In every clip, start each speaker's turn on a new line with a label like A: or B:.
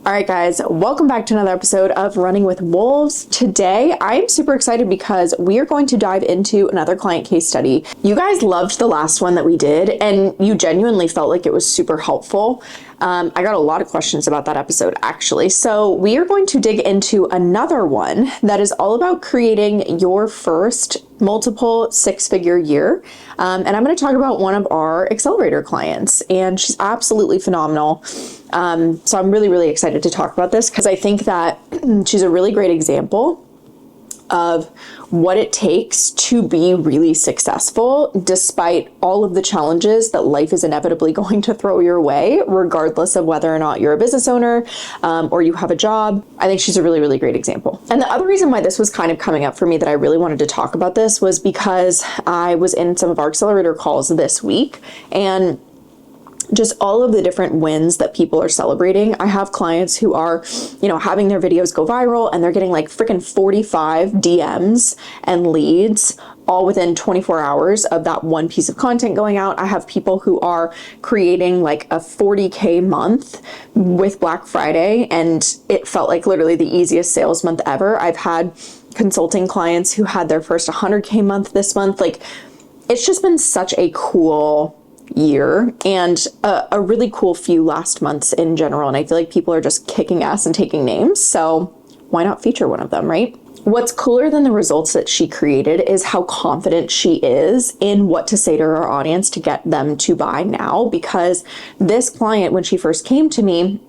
A: All right, guys, welcome back to another episode of Running with Wolves. Today, I'm super excited because we are going to dive into another client case study. You guys loved the last one that we did, and you genuinely felt like it was super helpful. I got a lot of questions about that episode, actually. So we are going to dig into another one that is all about creating your first multiple six-figure year. And I'm going to talk about one of our accelerator clients, and she's absolutely phenomenal. So I'm really, really excited to talk about this because I think that she's a really great example of what it takes to be really successful despite all of the challenges that life is inevitably going to throw your way, regardless of whether or not you're a business owner or you have a job. I think she's a really, really great example. And the other reason why this was kind of coming up for me that I really wanted to talk about this was because I was in some of our accelerator calls this week, and just all of the different wins that people are celebrating. I have clients who are, having their videos go viral, and they're getting like freaking 45 DMs and leads all within 24 hours of that one piece of content going out. I have people who are creating like a 40K month with Black Friday, and it felt like literally the easiest sales month ever. I've had consulting clients who had their first 100K month this month. Like, it's just been such a cool year and a really cool few last months in general. And I feel like people are just kicking ass and taking names. So why not feature one of them, right? What's cooler than the results that she created is how confident she is in what to say to her audience to get them to buy now. Because this client, when she first came to me,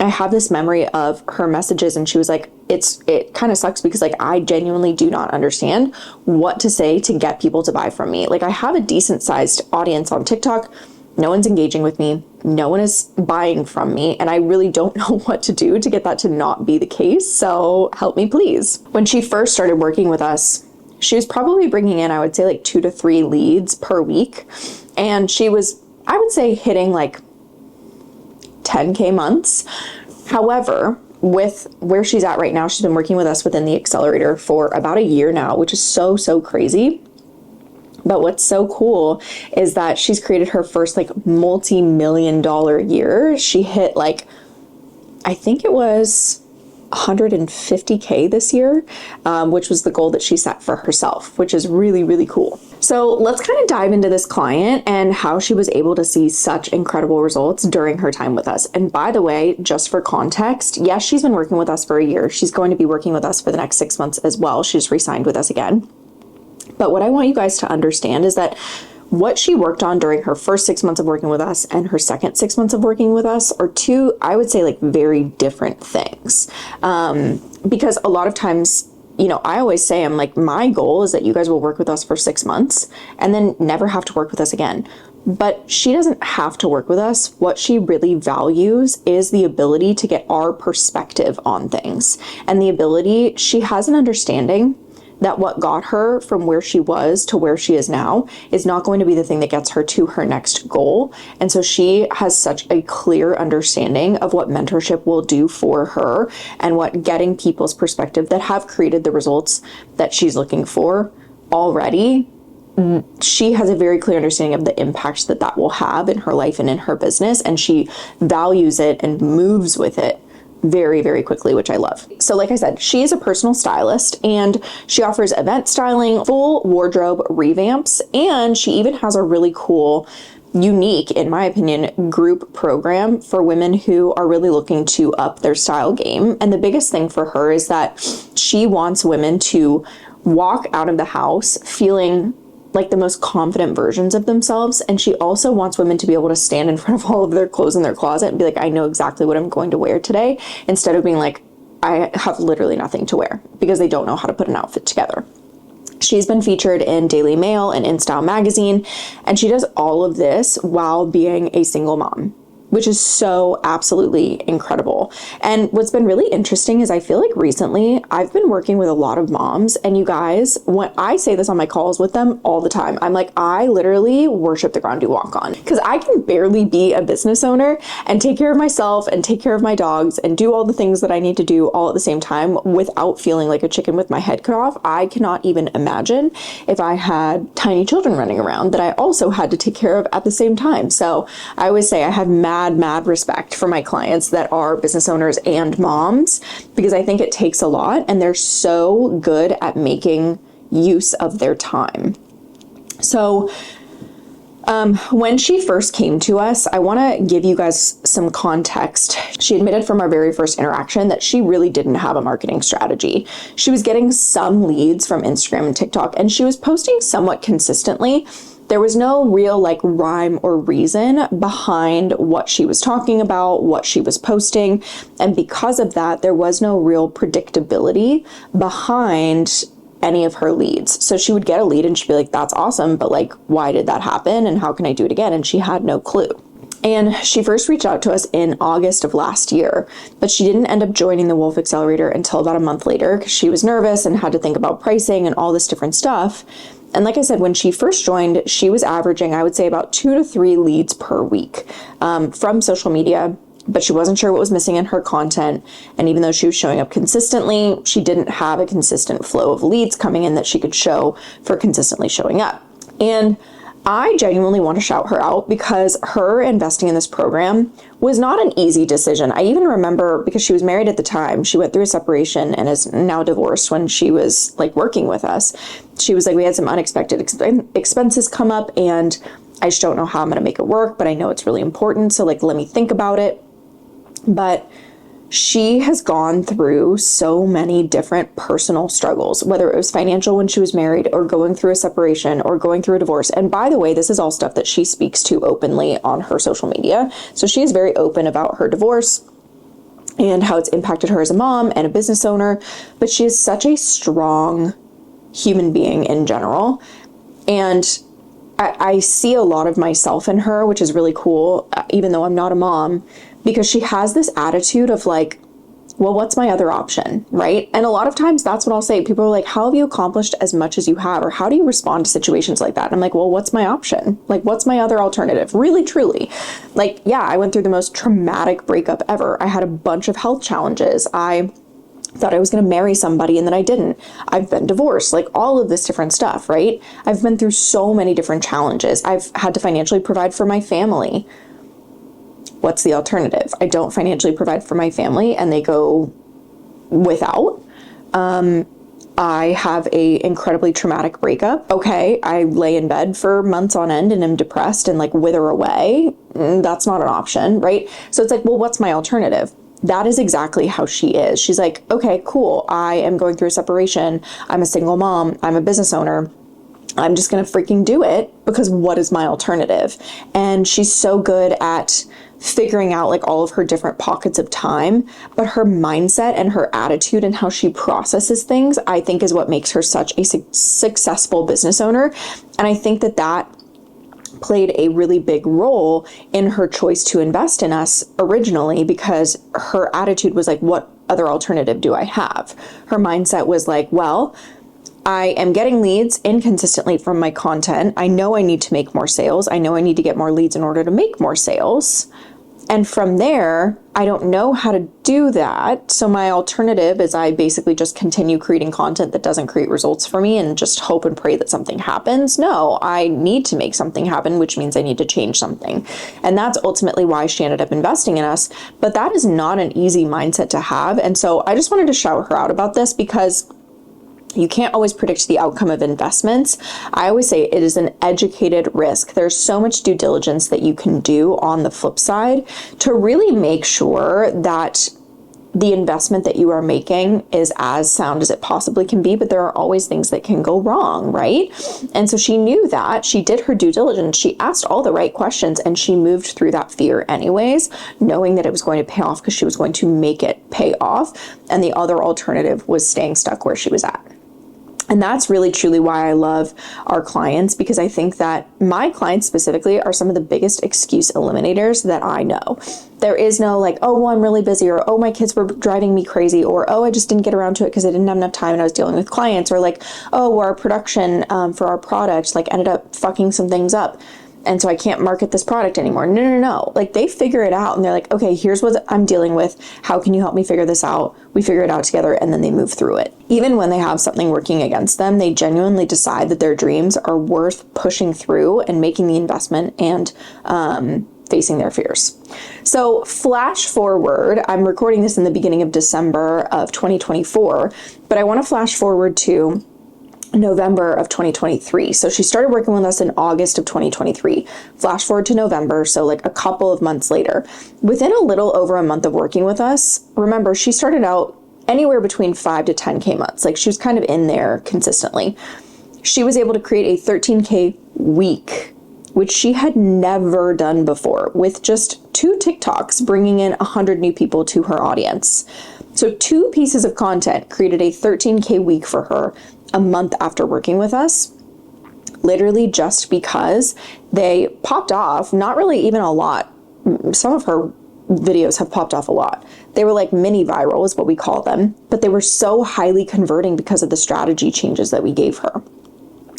A: I have this memory of her messages, and she was like, it kind of sucks because like I genuinely do not understand what to say to get people to buy from me. Like, I have a decent sized audience on TikTok. No one's engaging with me. No one is buying from me. And I really don't know what to do to get that to not be the case. So help me, please. When she first started working with us, she was probably bringing in, I would say, like 2 to 3 leads per week. And she was, I would say, hitting like 10K months. However, with where she's at right now, she's been working with us within the accelerator for about a year now, which is so crazy. But what's so cool is that she's created her first like multi-million-dollar year. She hit like, I think it was 150K this year, which was the goal that she set for herself, which is really, really cool. So let's kind of dive into this client and how she was able to see such incredible results during her time with us. And by the way, just for context, yes, she's been working with us for a year. She's going to be working with us for the next 6 months as well. She's re-signed with us again. But what I want you guys to understand is that what she worked on during her first 6 months of working with us and her second 6 months of working with us are two, I would say, like very different things. Because a lot of times, I always say, I'm like, my goal is that you guys will work with us for 6 months and then never have to work with us again. But she doesn't have to work with us. What she really values is the ability to get our perspective on things, and the ability, she has an understanding that what got her from where she was to where she is now is not going to be the thing that gets her to her next goal. And so she has such a clear understanding of what mentorship will do for her and what getting people's perspective that have created the results that she's looking for already. She has a very clear understanding of the impacts that that will have in her life and in her business. And she values it and moves with it very, very quickly, which I love. So like I said, she is a personal stylist, and she offers event styling, full wardrobe revamps, and she even has a really cool, unique, in my opinion, group program for women who are really looking to up their style game. And the biggest thing for her is that she wants women to walk out of the house feeling like the most confident versions of themselves. And she also wants women to be able to stand in front of all of their clothes in their closet and be like, I know exactly what I'm going to wear today, instead of being like, I have literally nothing to wear, because they don't know how to put an outfit together. She's been featured in Daily Mail and InStyle magazine, and she does all of this while being a single mom, which is so absolutely incredible. And what's been really interesting is I feel like recently I've been working with a lot of moms, and you guys, when I say this on my calls with them all the time, I'm like, I literally worship the ground you walk on, because I can barely be a business owner and take care of myself and take care of my dogs and do all the things that I need to do all at the same time without feeling like a chicken with my head cut off. I cannot even imagine if I had tiny children running around that I also had to take care of at the same time. So I always say I have mad mad respect for my clients that are business owners and moms, because I think it takes a lot and they're so good at making use of their time. So when she first came to us, I want to give you guys some context. She admitted from our very first interaction that she really didn't have a marketing strategy. She was getting some leads from Instagram and TikTok, and she was posting somewhat consistently. There was no real like rhyme or reason behind what she was talking about, what she was posting. And because of that, there was no real predictability behind any of her leads. So she would get a lead and she'd be like, that's awesome, but like, why did that happen? And how can I do it again? And she had no clue. And she first reached out to us in August of last year, but she didn't end up joining the WLF Accelerator until about a month later because she was nervous and had to think about pricing and all this different stuff. And like I said, when she first joined, she was averaging, I would say, about 2 to 3 leads per week from social media, but she wasn't sure what was missing in her content. And even though she was showing up consistently, she didn't have a consistent flow of leads coming in that she could show for consistently showing up. And I genuinely want to shout her out because her investing in this program was not an easy decision. I even remember, because she was married at the time, she went through a separation and is now divorced. When she was like working with us, she was like, we had some unexpected expenses come up and I just don't know how I'm going to make it work, but I know it's really important. So like, let me think about it. But she has gone through so many different personal struggles, whether it was financial when she was married or going through a separation or going through a divorce. And by the way, this is all stuff that she speaks to openly on her social media. So she is very open about her divorce and how it's impacted her as a mom and a business owner. But she is such a strong human being in general. And I see a lot of myself in her, which is really cool, even though I'm not a mom, because she has this attitude of like, well, what's my other option, right? And a lot of times that's what I'll say. People are like, how have you accomplished as much as you have? Or how do you respond to situations like that? And I'm like, well, what's my option? Like, what's my other alternative? Really, truly. Like, yeah, I went through the most traumatic breakup ever. I had a bunch of health challenges. I thought I was going to marry somebody and then I didn't. I've been divorced, like all of this different stuff, right? I've been through so many different challenges. I've had to financially provide for my family. What's the alternative? I don't financially provide for my family and they go without. I have a incredibly traumatic breakup. Okay, I lay in bed for months on end and am depressed and like wither away. That's not an option, right? So it's like, well, what's my alternative? That is exactly how she is. She's like, okay, cool. I am going through a separation. I'm a single mom. I'm a business owner. I'm just going to freaking do it because what is my alternative? And she's so good at figuring out like all of her different pockets of time, but her mindset and her attitude and how she processes things, I think is what makes her such a successful business owner. And I think that that played a really big role in her choice to invest in us originally, because her attitude was like, what other alternative do I have? Her mindset was like, well, I am getting leads inconsistently from my content. I know I need to make more sales. I know I need to get more leads in order to make more sales. And from there, I don't know how to do that. So my alternative is I basically just continue creating content that doesn't create results for me and just hope and pray that something happens. No, I need to make something happen, which means I need to change something. And that's ultimately why she ended up investing in us. But that is not an easy mindset to have. And so I just wanted to shout her out about this because you can't always predict the outcome of investments. I always say it is an educated risk. There's so much due diligence that you can do on the flip side to really make sure that the investment that you are making is as sound as it possibly can be, but there are always things that can go wrong, right? And so she knew that. She did her due diligence. She asked all the right questions and she moved through that fear anyways, knowing that it was going to pay off because she was going to make it pay off. And the other alternative was staying stuck where she was at. And that's really truly why I love our clients, because I think that my clients specifically are some of the biggest excuse eliminators that I know. There is no like, oh, well, I'm really busy, or oh, my kids were driving me crazy, or oh, I just didn't get around to it because I didn't have enough time and I was dealing with clients, or like, oh, our production for our product like ended up fucking some things up. And so I can't market this product anymore. No. Like they figure it out and they're like, okay, here's what I'm dealing with. How can you help me figure this out? We figure it out together and then they move through it. Even when they have something working against them, they genuinely decide that their dreams are worth pushing through and making the investment and facing their fears. So flash forward, I'm recording this in the beginning of December of 2024, but I want to flash forward to November of 2023. So she started working with us in August of 2023. Flash forward to November, so like a couple of months later. Within a little over a month of working with us, remember, she started out anywhere between 5 to 10K months. Like she was kind of in there consistently. She was able to create a 13K week, which she had never done before, with just 2 TikToks bringing in 100 new people to her audience. So 2 pieces of content created a 13K week for her a month after working with us, literally just because they popped off, not really even a lot. Some of her videos have popped off a lot. They were like mini viral is what we call them, but they were so highly converting because of the strategy changes that we gave her.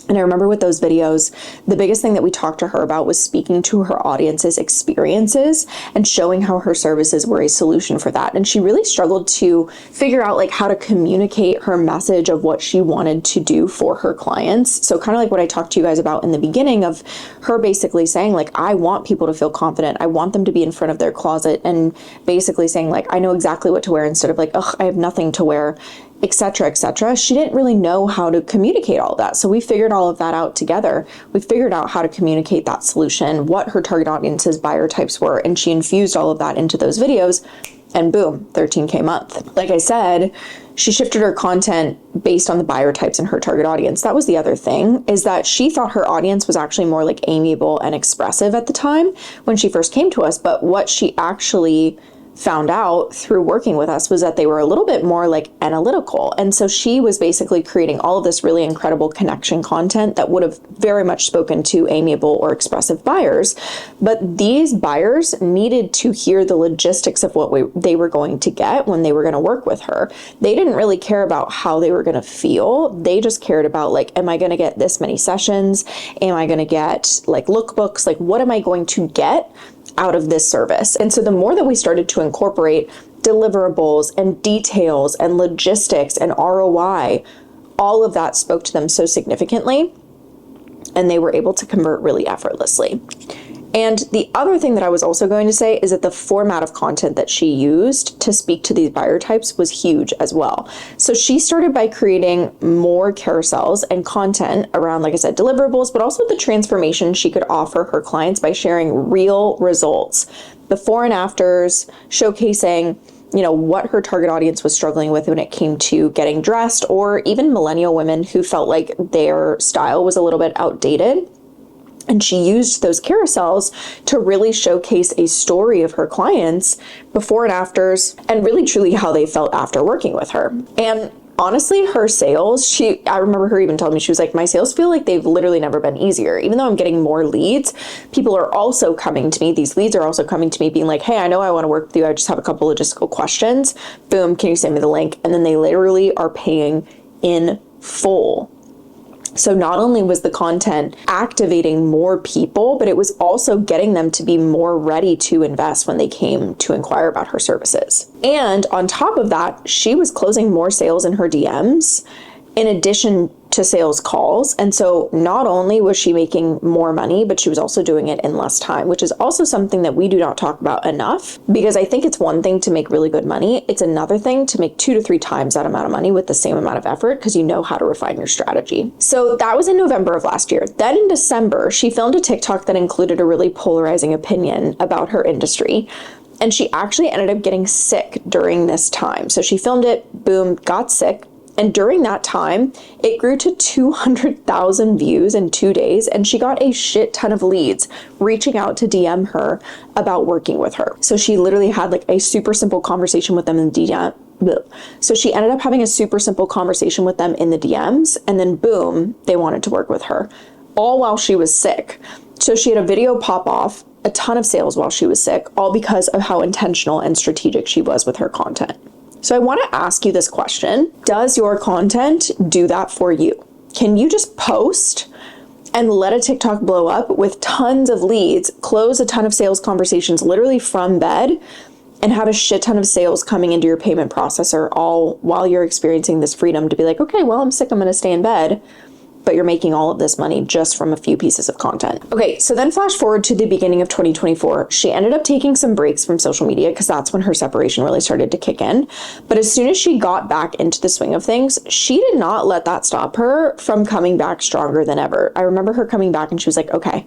A: And I remember with those videos, the biggest thing that we talked to her about was speaking to her audience's experiences and showing how her services were a solution for that. And she really struggled to figure out like how to communicate her message of what she wanted to do for her clients. So kind of like what I talked to you guys about in the beginning of her basically saying like, I want people to feel confident. I want them to be in front of their closet, and basically saying like, I know exactly what to wear instead of like, ugh, I have nothing to wear, etc., etc. She didn't really know how to communicate all of that. So we figured all of that out together. We figured out how to communicate that solution, what her target audience's buyer types were, and she infused all of that into those videos, and boom, 13K month. Like I said, she shifted her content based on the buyer types and her target audience. That was the other thing, is that she thought her audience was actually more like amiable and expressive at the time when she first came to us, but what she actually found out through working with us was that they were a little bit more like analytical. And so she was basically creating all of this really incredible connection content that would have very much spoken to amiable or expressive buyers. But these buyers needed to hear the logistics of what they were going to get when they were going to work with her. They didn't really care about how they were going to feel. They just cared about like, am I going to get this many sessions? Am I going to get like lookbooks? Like, what am I going to get out of this service? And so the more that we started to incorporate deliverables and details and logistics and ROI, all of that spoke to them so significantly, and they were able to convert really effortlessly. And the other thing that I was also going to say is that the format of content that she used to speak to these buyer types was huge as well. So she started by creating more carousels and content around, like I said, deliverables, but also the transformation she could offer her clients by sharing real results, before and afters, showcasing, you know, what her target audience was struggling with when it came to getting dressed, or even millennial women who felt like their style was a little bit outdated. And she used those carousels to really showcase a story of her clients, before and afters, and really truly how they felt after working with her. And honestly, her sales, I remember her even telling me, she was like, my sales feel like they've literally never been easier. Even though I'm getting more leads, people are also coming to me. These leads are also coming to me being like, hey, I know I want to work with you. I just have a couple logistical questions. Boom, can you send me the link? And then they literally are paying in full. So not only was the content activating more people, but it was also getting them to be more ready to invest when they came to inquire about her services. And on top of that, she was closing more sales in her DMs in addition to sales calls. And so not only was she making more money, but she was also doing it in less time, which is also something that we do not talk about enough, because I think it's one thing to make really good money. It's another thing to make 2 to 3 times that amount of money with the same amount of effort, because you know how to refine your strategy. So that was in November of last year. Then in December, she filmed a TikTok that included a really polarizing opinion about her industry. And she actually ended up getting sick during this time. So she filmed it, boom, got sick. And during that time, it grew to 200,000 views in 2 days, and she got a shit ton of leads reaching out to DM her about working with her. So she literally had like a super simple conversation with them in DM. So she ended up having a super simple conversation with them in the DMs, and then boom, they wanted to work with her, all while she was sick. So she had a video pop off, a ton of sales while she was sick, all because of how intentional and strategic she was with her content. So I want to ask you this question. Does your content do that for you? Can you just post and let a TikTok blow up with tons of leads, close a ton of sales conversations literally from bed, and have a shit ton of sales coming into your payment processor, all while you're experiencing this freedom to be like, okay, well, I'm sick, I'm going to stay in bed, but you're making all of this money just from a few pieces of content. Okay, so then flash forward to the beginning of 2024. She ended up taking some breaks from social media because that's when her separation really started to kick in. But as soon as she got back into the swing of things, she did not let that stop her from coming back stronger than ever. I remember her coming back and she was like, okay,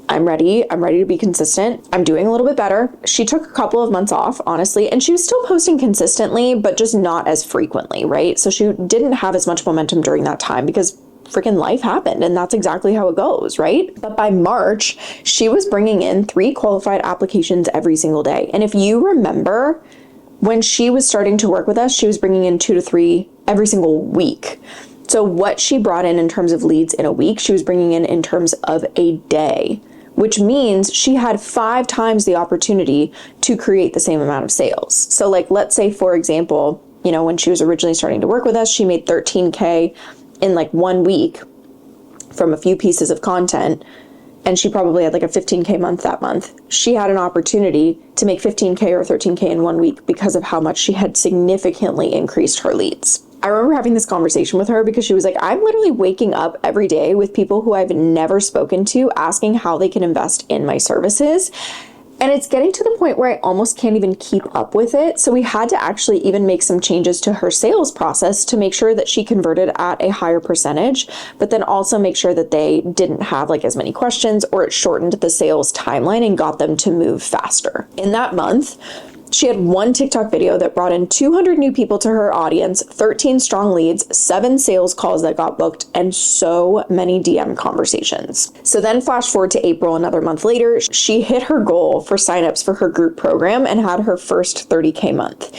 A: I'm ready to be consistent. I'm doing a little bit better. She took a couple of months off, honestly, and she was still posting consistently, but just not as frequently, right? So she didn't have as much momentum during that time because freaking life happened, and that's exactly how it goes, right? But by March, she was bringing in 3 qualified applications every single day. And if you remember, when she was starting to work with us, she was bringing in 2 to 3 every single week. So what she brought in terms of leads in a week, she was bringing in terms of a day, which means she had 5 times the opportunity to create the same amount of sales. So like, let's say, for example, when she was originally starting to work with us, she made $13K in like 1 week from a few pieces of content, and she probably had like a $15K month that month. She had an opportunity to make $15K or $13K in 1 week because of how much she had significantly increased her leads. I remember having this conversation with her because she was like, I'm literally waking up every day with people who I've never spoken to asking how they can invest in my services. And it's getting to the point where I almost can't even keep up with it. So we had to actually even make some changes to her sales process to make sure that she converted at a higher percentage, but then also make sure that they didn't have like as many questions, or it shortened the sales timeline and got them to move faster. In that month, she had 1 TikTok video that brought in 200 new people to her audience, 13 strong leads, 7 sales calls that got booked, and so many DM conversations. So then flash forward to April, another month later, she hit her goal for signups for her group program and had her first 30K month.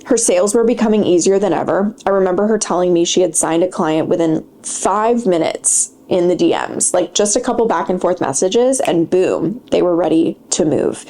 A: Her sales were becoming easier than ever. I remember her telling me she had signed a client within 5 minutes in the DMs, like just a couple back and forth messages, and boom, they were ready to move.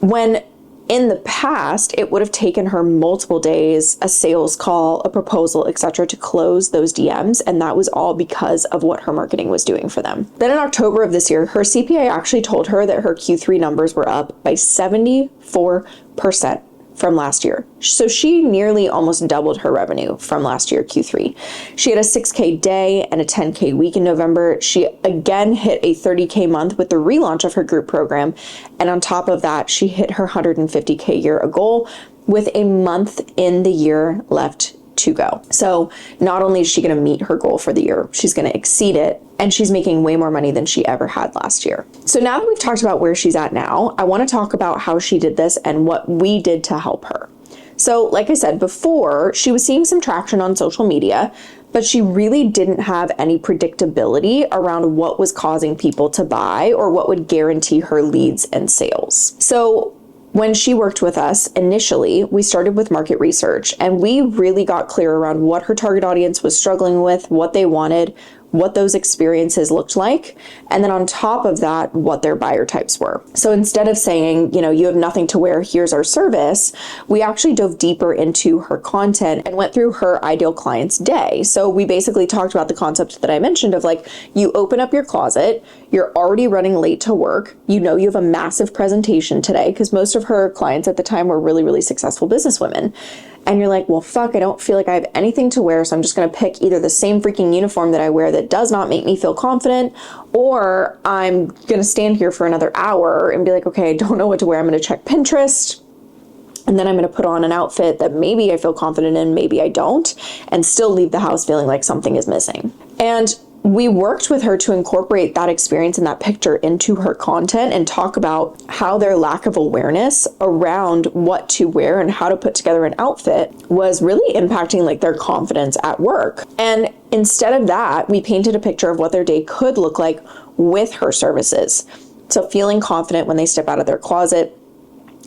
A: When in the past, it would have taken her multiple days, a sales call, a proposal, etc., to close those DMs, and that was all because of what her marketing was doing for them. Then in October of this year, her CPA actually told her that her Q3 numbers were up by 74% from last year. So she nearly almost doubled her revenue from last year, Q3. She had a 6K day and a 10K week in November. She again hit a 30K month with the relaunch of her group program. And on top of that, she hit her 150K year a goal with a month in the year left to go. So not only is she going to meet her goal for the year, she's going to exceed it, and she's making way more money than she ever had last year. So now that we've talked about where she's at now, I want to talk about how she did this and what we did to help her. So like I said before, she was seeing some traction on social media, but she really didn't have any predictability around what was causing people to buy or what would guarantee her leads and sales. So when she worked with us initially, we started with market research, and we really got clear around what her target audience was struggling with, what they wanted, what those experiences looked like, and then on top of that, what their buyer types were. So instead of saying, you have nothing to wear, here's our service, we actually dove deeper into her content and went through her ideal client's day. So we basically talked about the concept that I mentioned of like, you open up your closet, you're already running late to work, you have a massive presentation today, because most of her clients at the time were really, really successful businesswomen. And you're like, well, fuck, I don't feel like I have anything to wear, so I'm just going to pick either the same freaking uniform that I wear that does not make me feel confident, or I'm going to stand here for another hour and be like, okay, I don't know what to wear. I'm going to check Pinterest, and then I'm going to put on an outfit that maybe I feel confident in, maybe I don't, and still leave the house feeling like something is missing. And we worked with her to incorporate that experience and that picture into her content and talk about how their lack of awareness around what to wear and how to put together an outfit was really impacting like their confidence at work. And instead of that, we painted a picture of what their day could look like with her services. So feeling confident when they step out of their closet,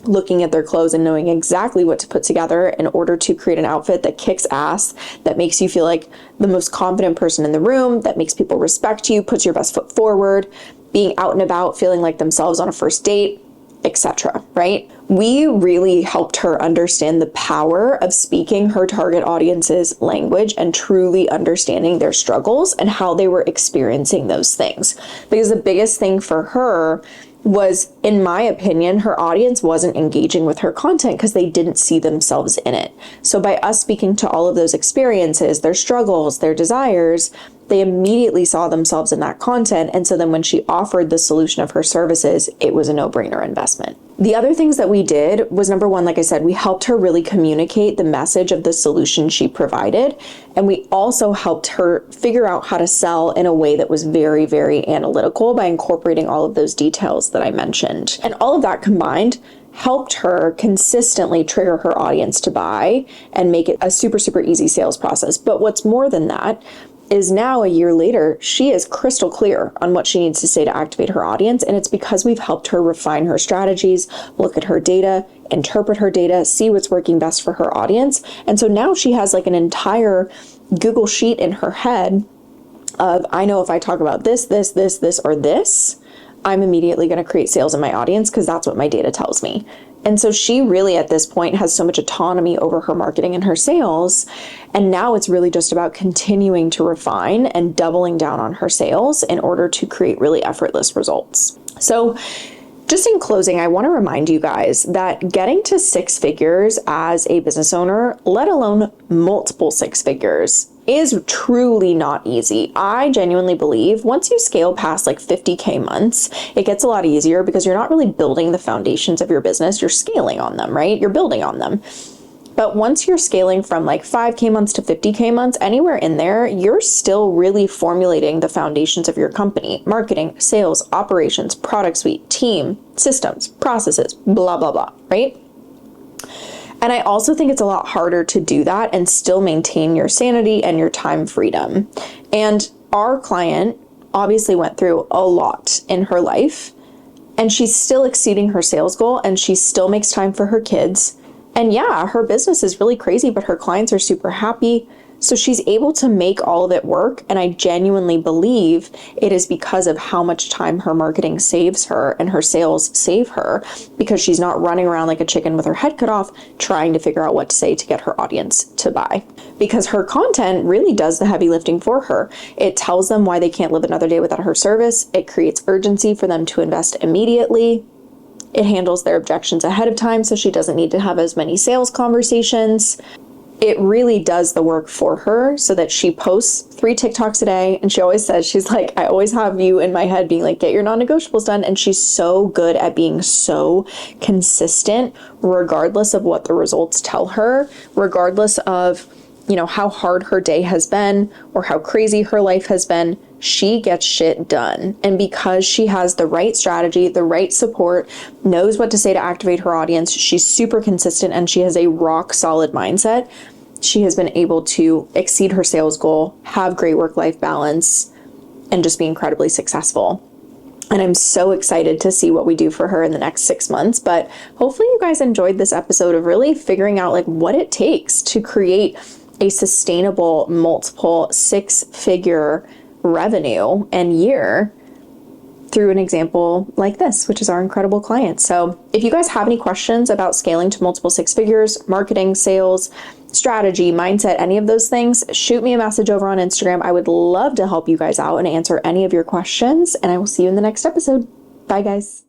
A: looking at their clothes and knowing exactly what to put together in order to create an outfit that kicks ass, that makes you feel like the most confident person in the room, that makes people respect you, puts your best foot forward, being out and about, feeling like themselves on a first date, etc. Right? We really helped her understand the power of speaking her target audience's language and truly understanding their struggles and how they were experiencing those things. Because the biggest thing for her was, in my opinion, her audience wasn't engaging with her content because they didn't see themselves in it. So by us speaking to all of those experiences, their struggles, their desires, they immediately saw themselves in that content. And so then when she offered the solution of her services, it was a no-brainer investment. The other things that we did was, number one, like I said, we helped her really communicate the message of the solution she provided. And we also helped her figure out how to sell in a way that was very, very analytical by incorporating all of those details that I mentioned. And all of that combined helped her consistently trigger her audience to buy and make it a super, super easy sales process. But what's more than that is now, a year later, she is crystal clear on what she needs to say to activate her audience. And it's because we've helped her refine her strategies, look at her data, interpret her data, see what's working best for her audience. And so now she has like an entire Google sheet in her head of, I know if I talk about this, or this, I'm immediately going to create sales in my audience because that's what my data tells me. And so she really at this point has so much autonomy over her marketing and her sales. And now it's really just about continuing to refine and doubling down on her sales in order to create really effortless results. So just in closing, I want to remind you guys that getting to 6 figures as a business owner, let alone multiple 6 figures, is truly not easy. I genuinely believe once you scale past like 50K months, it gets a lot easier because you're not really building the foundations of your business, you're scaling on them, right? You're building on them. But once you're scaling from like 5K months to 50K months, anywhere in there, you're still really formulating the foundations of your company: marketing, sales, operations, product suite, team, systems, processes, blah, blah, blah, right? And I also think it's a lot harder to do that and still maintain your sanity and your time freedom. And our client obviously went through a lot in her life, and she's still exceeding her sales goal, and she still makes time for her kids. And yeah, her business is really crazy, but her clients are super happy. So she's able to make all of it work. And I genuinely believe it is because of how much time her marketing saves her and her sales save her, because she's not running around like a chicken with her head cut off, trying to figure out what to say to get her audience to buy. Because her content really does the heavy lifting for her. It tells them why they can't live another day without her service. It creates urgency for them to invest immediately. It handles their objections ahead of time, so she doesn't need to have as many sales conversations. It really does the work for her so that she posts 3 TikToks a day. And she always says, she's like, I always have you in my head being like, get your non-negotiables done. And she's so good at being so consistent, regardless of what the results tell her, regardless of, you know, how hard her day has been or how crazy her life has been. She gets shit done. And because she has the right strategy, the right support, knows what to say to activate her audience, she's super consistent, and she has a rock solid mindset, she has been able to exceed her sales goal, have great work-life balance, and just be incredibly successful. And I'm so excited to see what we do for her in the next 6 months. But hopefully you guys enjoyed this episode of really figuring out like what it takes to create a sustainable multiple 6-figure revenue and year through an example like this, which is our incredible client. So if you guys have any questions about scaling to multiple 6 figures, marketing, sales, strategy, mindset, any of those things, shoot me a message over on Instagram. I would love to help you guys out and answer any of your questions, and I will see you in the next episode. Bye, guys.